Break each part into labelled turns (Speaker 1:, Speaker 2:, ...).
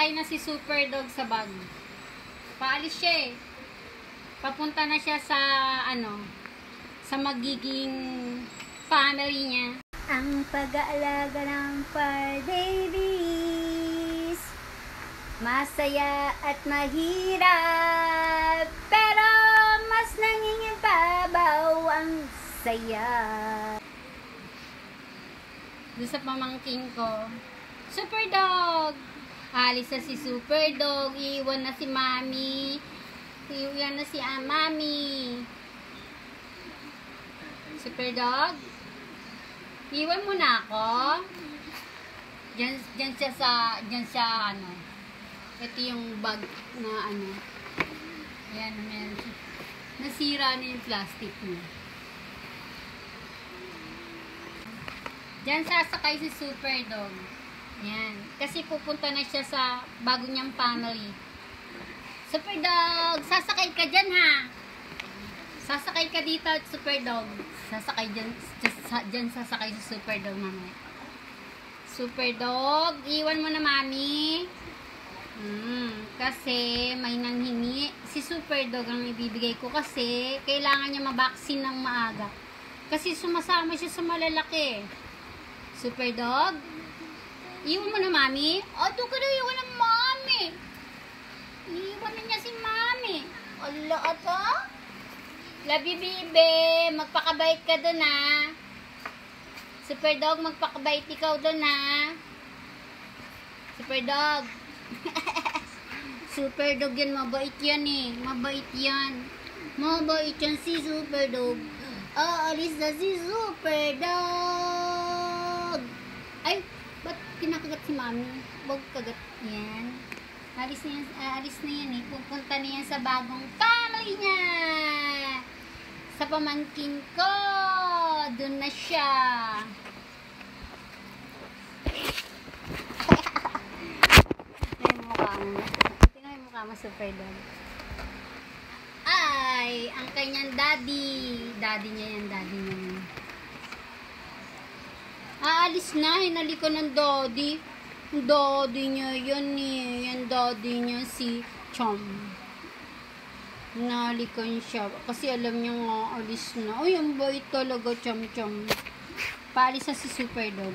Speaker 1: Sasakay na si Super Dog sa bag. Paalis siya eh. Papunta na siya sa sa magiging family niya.
Speaker 2: Ang pag-aalaga ng fur babies, masaya at mahirap, pero mas nangingibabaw ang saya.
Speaker 1: Doon sa pamangking ko, Super Dog! Alis na si Super Dog. Iwan na si Mami. Iwan na si Mami. Super Dog? Iwan mo na ako? Diyan siya ito yung bag na yan, meron siya. Nasira na yung plastic niya. Diyan sasakay si Super Dog. Yan. Kasi pupunta na siya sa bago niyang family. Super Dog, sasakay ka dyan ha. Sasakay ka dito, Super Dog. Sasakay dyan sasakay si Super Dog mamaya. Super Dog, iwan mo na Mami. Kasi may nanghingi. Si Super Dog ang ibibigay ko kasi kailangan niya mabaksin ng maaga. Kasi sumasama siya sa malalaki. Super Dog, iwan mo na Mami. Doon ka na iwan ng Mami. Iwan na niya si Mami. Ala ata. Labi bibe, magpakabait ka doon ha. Super Dog, magpakabait ikaw doon ha. Super Dog. Super Dog yan, mabait yan eh. Mabait yan. Mabait yan si Super Dog. Aalis na si Super Dog. Ay, ba't kinakagat si Mami? Huwag kagat yan. Alis na yan eh. Pupunta na yan sa bagong family niya. Sa pamangkin ko. Doon na siya. Tingnan yung mukha mo, Super Dog. Ay, ang kanyang daddy. Daddy niya yan, daddy niya yan. Aalis na, hinali ko ng daddy. Daddy niya yan eh. Yan daddy niya si Chom. Hinalikan siya. Kasi alam niya nga, alis na. Ay, ang bait talaga, Chom. Paalis na si Super Dog.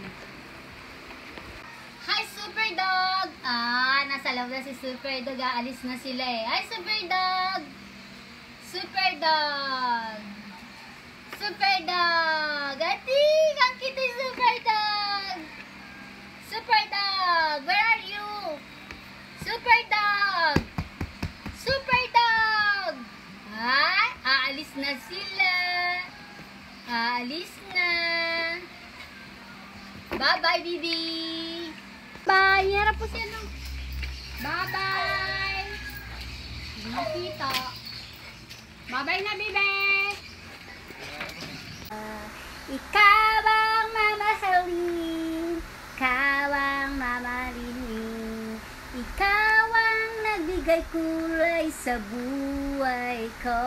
Speaker 1: Hi, Super Dog! Nasa loob na si Super Dog. Aalis na sila eh. Hi, Super Dog! Super Dog! Super Dog! Ating! Ang cute ni Super Dog! Super Dog! Where are you? Super Dog! Super Dog! Ay! Aalis na sila! Aalis na! Bye-bye, Bibi! Bye! Harap po siya no? Bye-bye! Nakita! Bye-bye na, Bibi!
Speaker 2: Ikaw ang mamahalin, ikaw ang mamahalin, ikaw ang nagbigay kulay sa buhay ko.